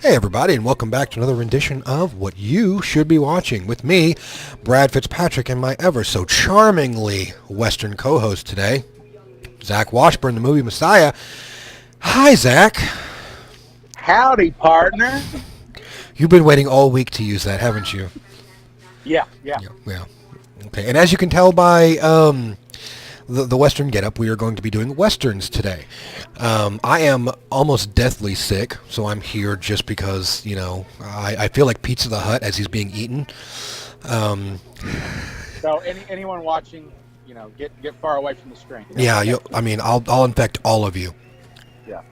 Hey everybody, and welcome back to another rendition of What You Should Be Watching with me, Brad Fitzpatrick, and my ever so charmingly Western co-host today, Zach Washburn, the movie Messiah. Hi, Zach. Howdy, partner. You've been waiting all week to use that, haven't you? Yeah. Yeah. Okay, and as you can tell by the Western getup, we are going to be doing Westerns today. I am almost deathly sick, so I'm here just because, I feel like Pizza the Hut as he's being eaten. So anyone watching, get far away from the screen. Yeah, I'll infect all of you. Yeah.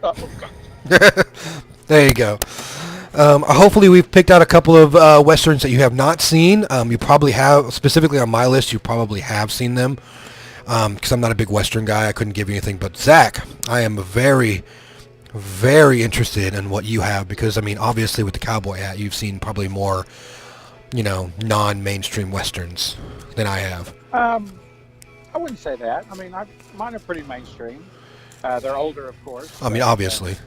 Oh, God. There you go. Hopefully we've picked out a couple of Westerns that you have not seen. You probably have, specifically on my list, you probably have seen them. Because I'm not a big Western guy, I couldn't give you anything. But Zach, I am very, very interested in what you have. Because, obviously with the cowboy hat, you've seen probably more, non-mainstream Westerns than I have. I wouldn't say that. Mine are pretty mainstream. They're older, of course. Obviously.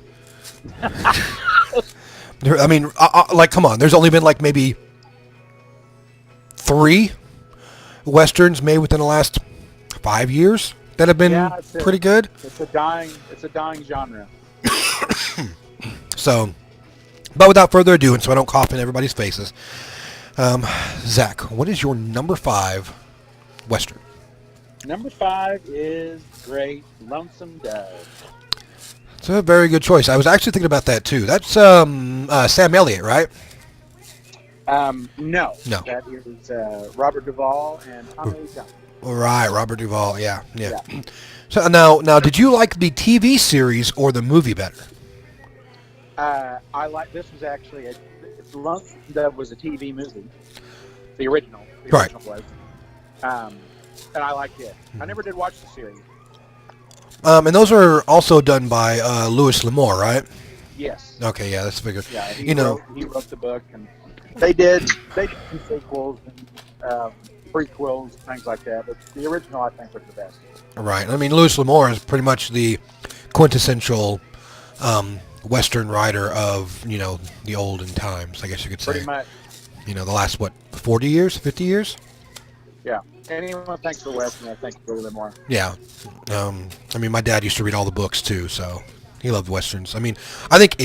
Come on. There's only been maybe 3 Westerns made within the last 5 years that have been pretty good. It's a dying genre. So, but without further ado, and so I don't cough in everybody's faces, Zach, what is your number 5 Western? Number 5 is Great Lonesome Dove. It's a very good choice. I was actually thinking about that too. That's Sam Elliott, right? No. That is Robert Duvall and Tommy Lee Jones. Right, Robert Duvall. Yeah. So now, did you like the TV series or the movie better? This was actually Lonesome Dove was a TV movie. The original. Right. Was. And I liked it. I never did watch the series. And those are also done by Louis L'Amour, right? Yes. Okay, yeah, that's figured. Yeah, he wrote the book, and they did some sequels and prequels, things like that. But the original, I think, was the best. Right. Louis L'Amour is pretty much the quintessential Western writer of the olden times, I guess you could say. Pretty much. The last 40 years, 50 years. Yeah. Anyone thinks the Western, I think a little bit more. Yeah. My dad used to read all the books too, so he loved Westerns. I think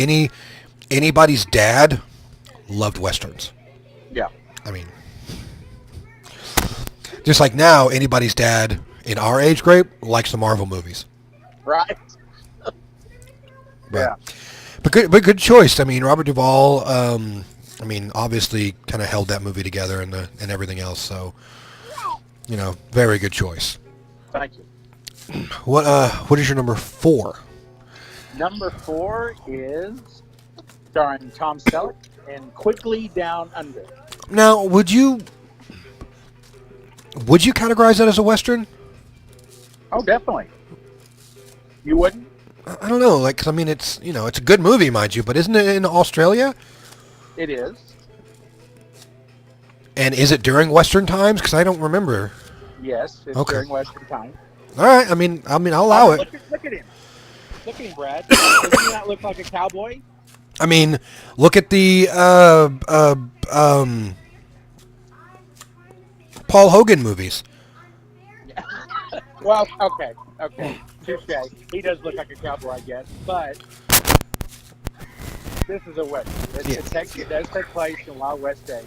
anybody's dad loved Westerns. Yeah. Just like now, anybody's dad in our age group likes the Marvel movies. Right. Yeah. But good choice. Robert Duvall, obviously kind of held that movie together and everything else, so very good choice. Thank you. What is your number 4? Number 4 is starring Tom Selleck in Quigley Down Under. Now, would you categorize that as a Western? Oh, definitely. You wouldn't? I don't know, it's it's a good movie, mind you, but isn't it in Australia? It is. And is it during Western times? Because I don't remember. Yes, it's okay. During Western time. All right, I'll allow it. Look at him. Look at him, Brad. Doesn't he not look like a cowboy? Look at the Paul Hogan movies. Well, okay. Touche. He does look like a cowboy, I guess, but this is a Western. It does take place in Wild West days.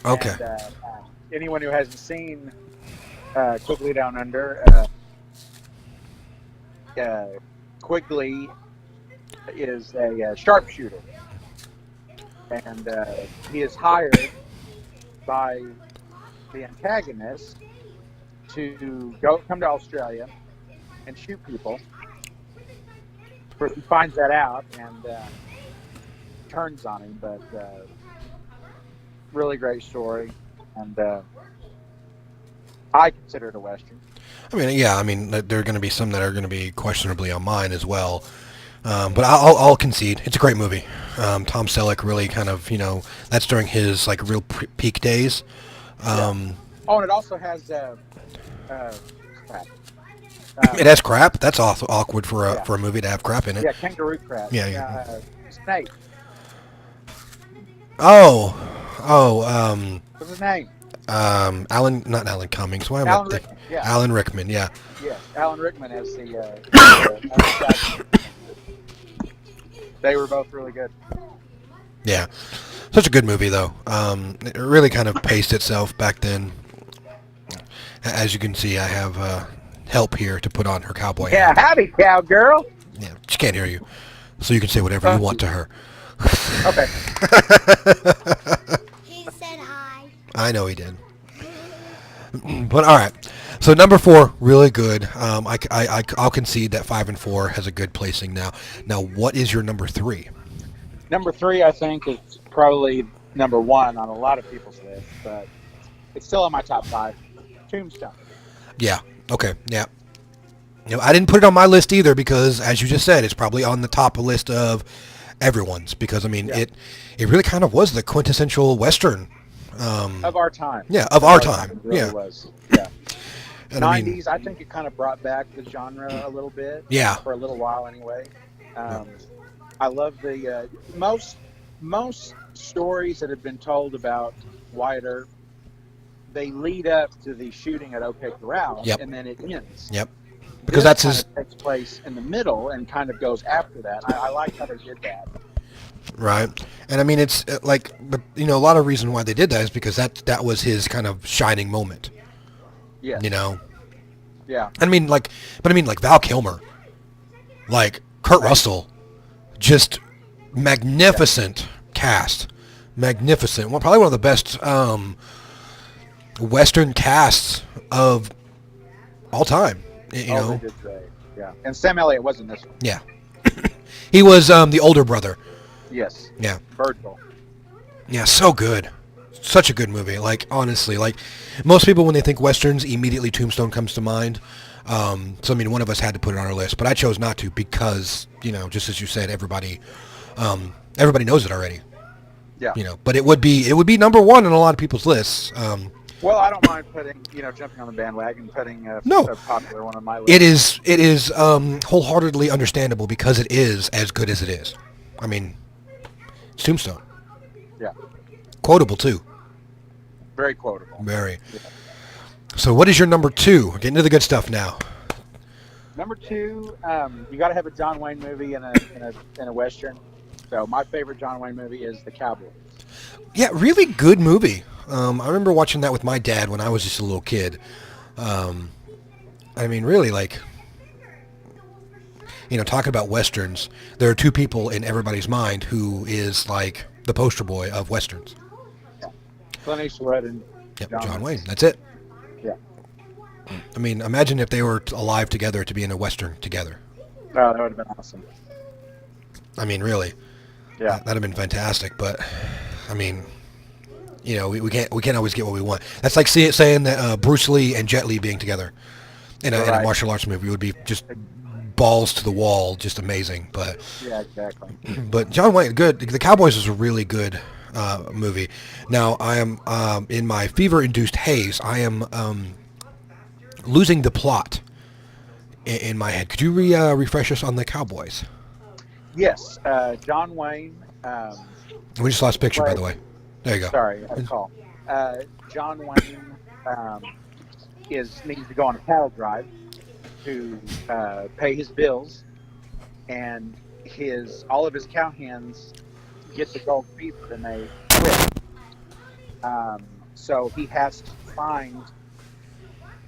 Okay. And, anyone who hasn't seen Quigley Down Under, Quigley is a sharpshooter, and he is hired by the antagonist to come to Australia and shoot people. First, he finds that out and turns on him, but really great story, and I consider it a Western. There are going to be some that are going to be questionably on mine as well. But I'll concede. It's a great movie. Tom Selleck really kind of, that's during his real peak days. Oh, and it also has It has crap. That's also awkward for a Yeah. for a movie to have crap in it. Yeah, kangaroo crab. Yeah, yeah. Snake. Oh, oh, What's his name? Alan, not Alan Cummings. Why am Alan I thinking? Rickman. Yeah. Alan Rickman. Yeah, Yes. Alan Rickman as they were both really good. yeah. Such a good movie though. It really kind of paced itself back then. As you can see, I have help here to put on her cowboy Yeah, hat. howdy, cowgirl. Yeah, she can't hear you, so you can say whatever you want to her. Okay. He said hi. I know he did. But all right. So number 4, really good. I'll concede that 5 and 4 has a good placing now. Now, what is your number 3? Number 3, I think, is probably number 1 on a lot of people's list, but it's still in my top 5. Tombstone. Yeah. Okay. Yeah. I didn't put it on my list either because, as you just said, it's probably on the top list of everyone's because I mean Yeah. it really kind of was the quintessential Western. Of our time. Yeah, of our time. It really Yeah. was. Yeah. And I 90s, mean, I think it kind of brought back the genre a little bit. Yeah. For a little while, anyway. I love the most stories that have been told about Wyatt Earp. They lead up to the shooting at OK Corral, Yep. and then it ends. Yep. Because This that's his kind of takes place in the middle and kind of goes after that. I like how they did that. right. And I mean, it's like, but a lot of reason why they did that is because that was his kind of shining moment. Yeah. Yeah. I mean, like Val Kilmer, like Kurt Russell, just magnificent cast, magnificent. Well, probably one of the best Western casts of all time. You know, They did great. Yeah. And Sam Elliott was in this one. yeah. He was the older brother. Yes. Yeah, Birdville. yeah, so good, such a good movie. Like honestly, like most people when they think westerns, immediately Tombstone comes to mind. So I mean, one of us had to put it on our list, but I chose not to because just as you said, everybody knows it already. Yeah. But it would be number 1 on a lot of people's lists. Well, I don't mind putting, jumping on the bandwagon, putting a popular one on my list. It is wholeheartedly understandable because it is as good as it is. I mean, it's Tombstone. Yeah. Quotable too. Very quotable. Very. Yeah. So what is your number 2? We're getting to the good stuff now. Number 2, you got to have a John Wayne movie in a western. So my favorite John Wayne movie is The Cowboys. Yeah, really good movie. I remember watching that with my dad when I was just a little kid. I mean, really, like, talking about westerns, there are 2 people in everybody's mind who is like the poster boy of westerns. Yeah. Clint Eastwood and John Wayne. That's it. Yeah. I mean, imagine if they were alive together to be in a western together. Oh, that would have been awesome. I mean, really. Yeah. That'd have been fantastic. But I mean, we can't always get what we want. That's like saying that Bruce Lee and Jet Li being together in a martial arts movie would be just balls to the wall, just amazing. But yeah, exactly. But John Wayne, good. The Cowboys was a really good movie. Now I am in my fever-induced haze. I am losing the plot in my head. Could you refresh us on the Cowboys? Yes, John Wayne. We just lost picture, by the way. There you go. Sorry, I call. John Wayne needs to go on a cattle drive to pay his bills, and all of his cowhands get the gold fever and they quit. So he has to find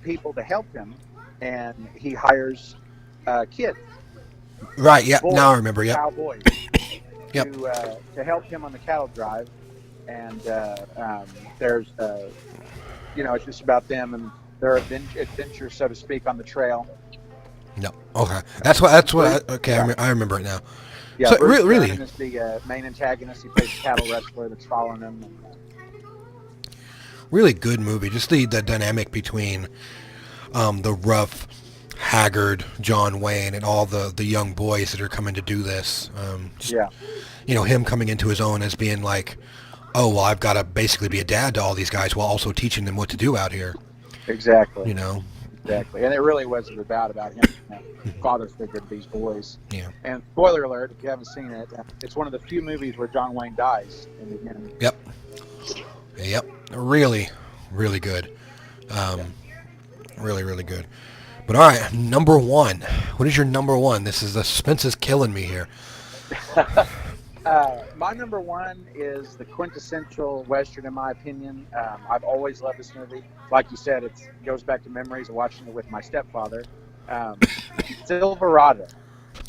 people to help him, and he hires kids. Right. Yeah. Boys, Now I remember. Yep. Cowboys. Yep. To help him on the cattle drive, and there's it's just about them and their adventure, so to speak, on the trail. No. Okay. That's what. Okay. Yeah. I remember it now. Yeah, So, Bruce really? Dern is the main antagonist. He plays a cattle wrestler that's following him. Really good movie. Just the dynamic between the rough, haggard John Wayne and all the young boys that are coming to do this. Him coming into his own as being like, oh, well, I've got to basically be a dad to all these guys while also teaching them what to do out here. Exactly. exactly. And it really was about him, father figure to these boys. Yeah. And spoiler alert, if you haven't seen it, it's one of the few movies where John Wayne dies in the end. Yep. Yep. Really, really good. Really, really good. But all right, number one. What is your number one? The suspense is killing me here. My number one is the quintessential Western, in my opinion. I've always loved this movie. Like you said, it goes back to memories of watching it with my stepfather. Silverado.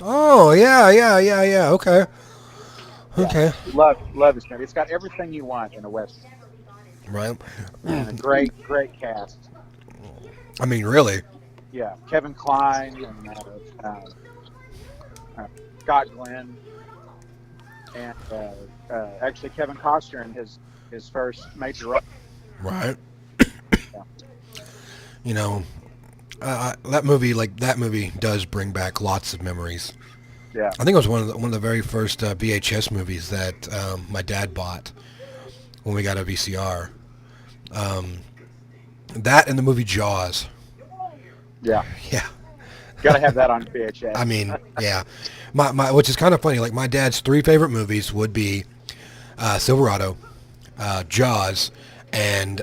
Oh, yeah. Okay. Okay. Love this movie. It's got everything you want in a Western. Right. And a great cast. I mean, really. Yeah, Kevin Kline and Scott Glenn. And actually Kevin Costner in his first major role. Right. Yeah. You know, that movie does bring back lots of memories. Yeah. I think it was one of the very first VHS movies that my dad bought when we got a VCR. That and the movie Jaws. Yeah. Yeah. Got to have that on VHS. I mean, yeah. My which is kind of funny. Like my dad's three favorite movies would be Silverado, Jaws, and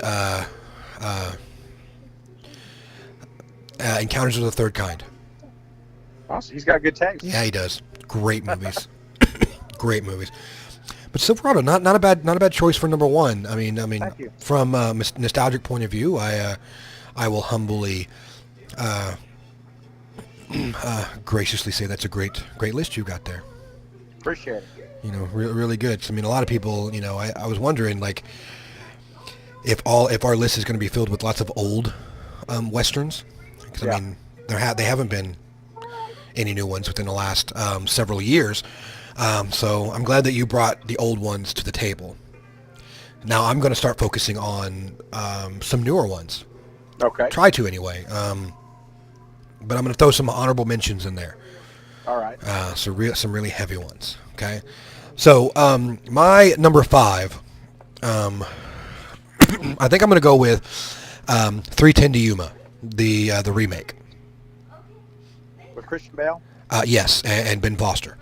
Encounters of the Third Kind. Awesome. He's got good taste. Yeah, he does. Great movies. Great movies. But Silverado, not a bad choice for number one. I mean, Thank you. from a nostalgic point of view, I will humbly, graciously say that's a great list you got there. Appreciate it. You know, really good. So, I mean, a lot of people, you know, I was wondering like if our list is going to be filled with lots of old westerns, because Yeah. I mean, they haven't been any new ones within the last several years. So I'm glad that you brought the old ones to the table. Now I'm going to start focusing on some newer ones. Okay. Try to anyway. But I'm going to throw some honorable mentions in there. All right. Some really heavy ones. Okay. So my number 5, I think I'm going to go with 3:10 to Yuma, the remake. With Christian Bale? Yes, and Ben Foster.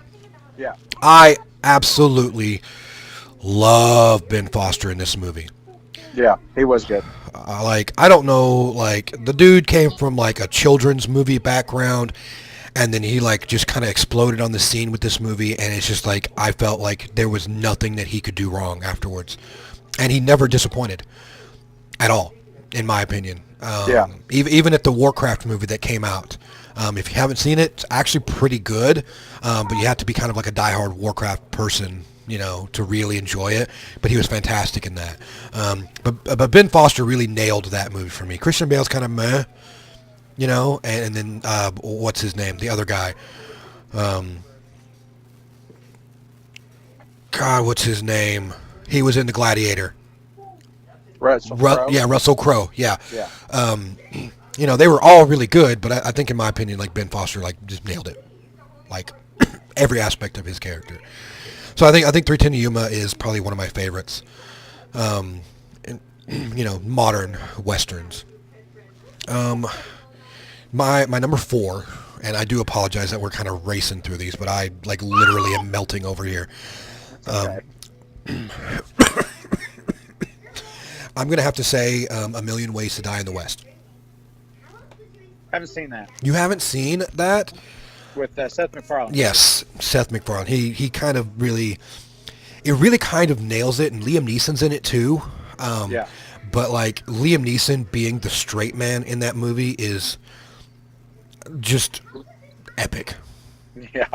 Yeah. I absolutely love Ben Foster in this movie. Yeah, he was good. I don't know, like, the dude came from, like, a children's movie background, and then he, like, just kind of exploded on the scene with this movie, and it's just, like, I felt like there was nothing that he could do wrong afterwards. And he never disappointed at all, in my opinion. Yeah. Even at the Warcraft movie that came out. If you haven't seen it, it's actually pretty good, but you have to be kind of like a diehard Warcraft person, you know, to really enjoy it. But he was fantastic in that. But Ben Foster really nailed that movie for me. Christian Bale's kind of meh, you know, and then what's his name? The other guy. God, what's his name? He was in The Gladiator. Russell Crowe? Yeah, Russell Crowe. Yeah. Yeah. You know, they were all really good, but I think in my opinion, like, Ben Foster, like, just nailed it. Like, every aspect of his character. So I think 3:10 to Yuma is probably one of my favorites. You know, modern westerns. My number 4, and I do apologize that we're kind of racing through these, but I, like, literally am melting over here. Okay. I'm going to have to say A Million Ways to Die in the West. Haven't seen that. You haven't seen that? With Seth MacFarlane. Yes, Seth MacFarlane. He kind of really kind of nails it, and Liam Neeson's in it too. Yeah. But like Liam Neeson being the straight man in that movie is just epic. Yeah.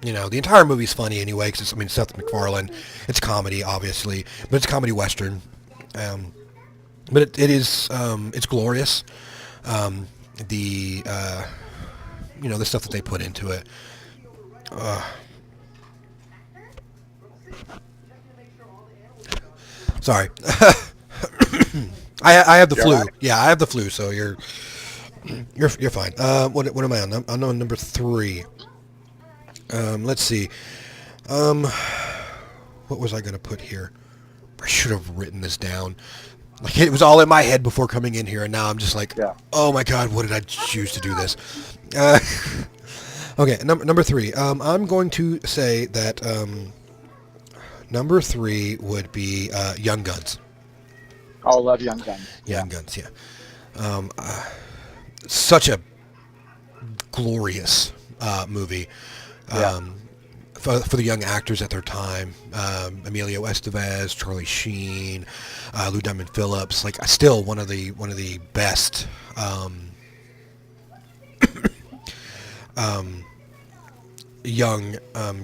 You know, the entire movie's funny anyway, because it's, I mean, Seth MacFarlane. It's comedy, obviously, but it's comedy western. But it is it's glorious. You know, the stuff that they put into it. Sorry. I have the You flu. all right? Yeah, I have the flu, so you're fine. What am I on? I'm on number 3. Let's see. What was I going to put here? I should have written this down. Like it was all in my head before coming in here, and now I'm just like, Yeah. oh my god, what did I choose to do this? Uh, okay, number three. I'm going to say that number three would be Young Guns. Oh, love Young Guns. Young Guns, yeah. Such a glorious movie. Yeah. For the young actors at their time, Emilio Estevez, Charlie Sheen, Lou Diamond Phillips, like still one of the best young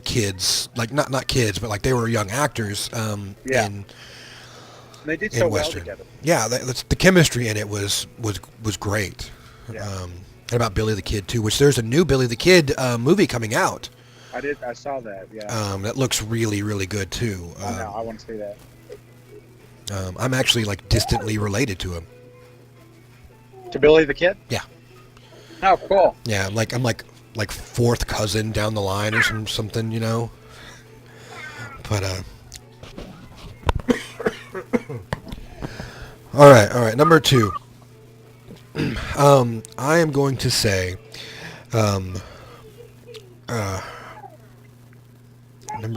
kids, like not kids, but like they were young actors Yeah. in They did in so well Western. together. Yeah, the chemistry in it was great. Yeah. And about Billy the Kid too, which there's a new Billy the Kid movie coming out. I saw that. Yeah. That looks really, really good too. I want to see that. I'm actually like distantly related to him. To Billy the Kid? Yeah. Oh, cool. Yeah, I'm like fourth cousin down the line or something, you know. But all right. Number two. I am going to say, number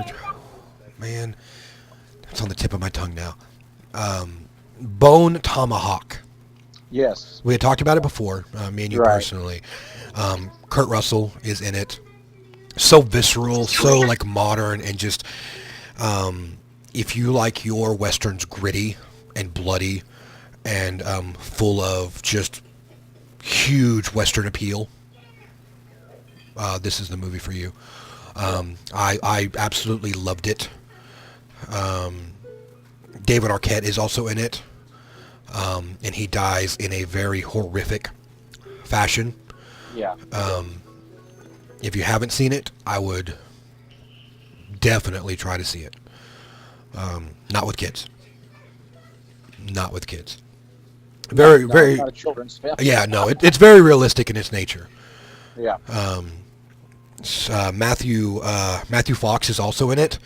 two. Man, it's on the tip of my tongue now. Bone Tomahawk. Yes. We had talked about it before, me and you Right. personally. Kurt Russell is in it. So visceral, so like modern, and just if you like your westerns gritty and bloody and full of just huge western appeal, this is the movie for you. I absolutely loved it. David Arquette is also in it. And he dies in a very horrific fashion. Yeah. If you haven't seen it, I would definitely try to see it. Not with kids. Not with kids. Very, No, very. not a children's film. Yeah, no, it's very realistic in its nature. Yeah. Matthew Fox is also in it,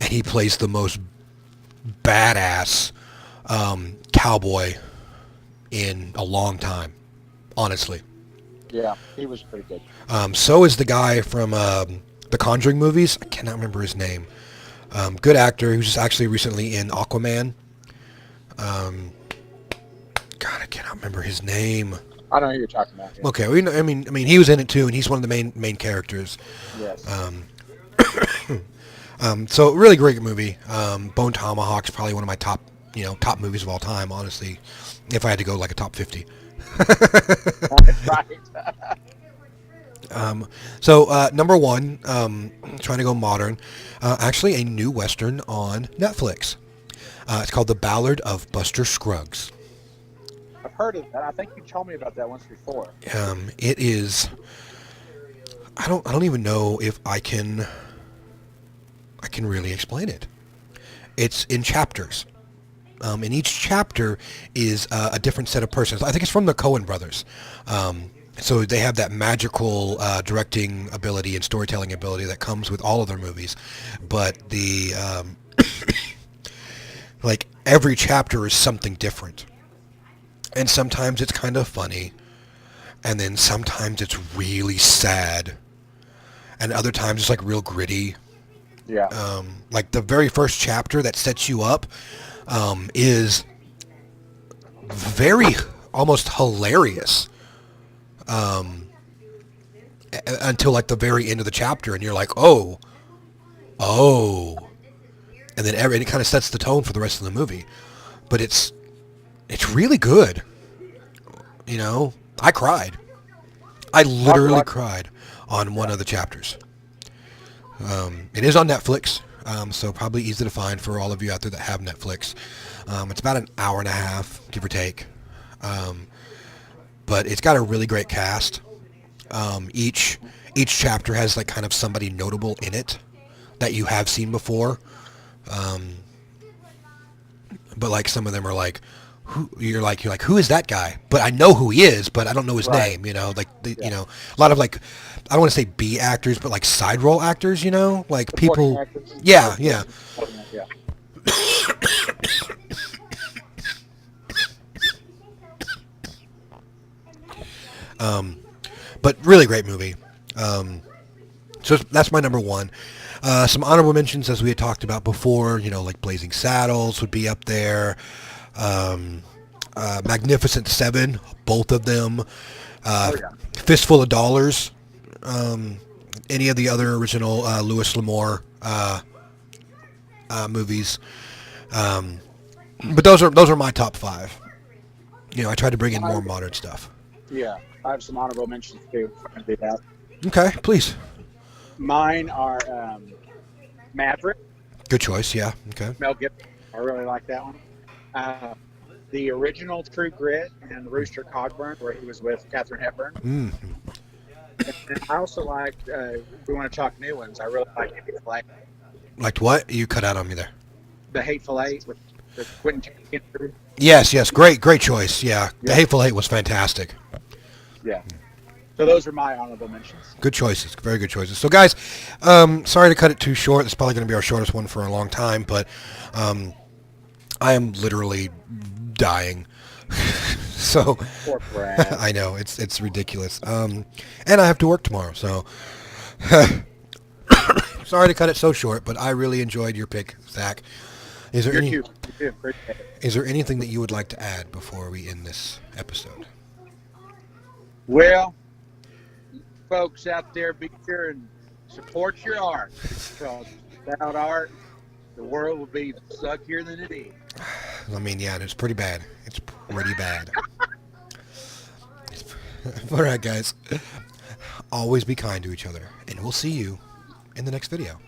and he plays the most badass cowboy in a long time, honestly. Yeah. He was pretty good. So is the guy from the Conjuring movies. I cannot remember his name. Good actor who's just actually recently in Aquaman. God, I cannot remember his name. I know who you're talking about. Yeah. Okay, I mean, he was in it too, and he's one of the main characters. Yes. So really great movie. Bone Tomahawk's probably one of my top movies of all time, honestly. If I had to go like a top 50. Right. So number one, trying to go modern. Actually, a new Western on Netflix. It's called The Ballad of Buster Scruggs. I've heard of that. I think you told me about that once before. It is. I don't even know if I can really explain it. It's in chapters. And each chapter is a different set of persons. I think it's from the Coen brothers. So they have that magical directing ability and storytelling ability that comes with all of their movies. But the like every chapter is something different. And sometimes it's kind of funny. And then sometimes it's really sad. And other times it's like real gritty. Yeah. Like the very first chapter that sets you up is very almost hilarious until like the very end of the chapter, and you're like, oh, and then it kind of sets the tone for the rest of the movie. But it's really good. You know, I cried. I literally cried on one of the chapters. It is on Netflix, so probably easy to find for all of you out there that have Netflix. It's about an hour and a half, give or take. But it's got a really great cast. Each chapter has like kind of somebody notable in it that you have seen before. But like some of them are like, you're like who is that guy? But I know who he is, but I don't know his name. You know, like you know, a lot of like, I don't want to say B actors, but like side role actors. You know, like people. Actors. Yeah. Yeah. But really great movie. So that's my number one. Some honorable mentions, as we had talked about before, like Blazing Saddles would be up there. Magnificent Seven, both of them. Fistful of Dollars. Any of the other original Louis L'Amour movies. But those are my top five. I try to bring in more modern stuff. Yeah, I have some honorable mentions too. If I can do that. Okay, please. Mine are Maverick. Good choice. Yeah. Okay. Mel Gibson. I really like that one. The original True Grit and Rooster Cogburn, where he was with Katharine Hepburn. Mm-hmm. And I also like. We want to talk new ones. I really like Hateful Eight. Liked what? You cut out on me there. The Hateful Eight with Quentin Tarantino. Yes. Great choice. Yeah. The Hateful Eight was fantastic. Yeah. So those are my honorable mentions. Good choices. Very good choices. So, guys, sorry to cut it too short. It's probably going to be our shortest one for a long time, but I am literally dying. So Poor Brad. I know it's ridiculous. And I have to work tomorrow, so sorry to cut it so short. But I really enjoyed your pick, Zach. Is there Is there anything that you would like to add before we end this episode? Well, folks out there, be sure and support your art, because without art, the world will be suckier than it is. I mean, yeah, it's pretty bad. It's pretty bad. All right, guys. Always be kind to each other, and we'll see you in the next video.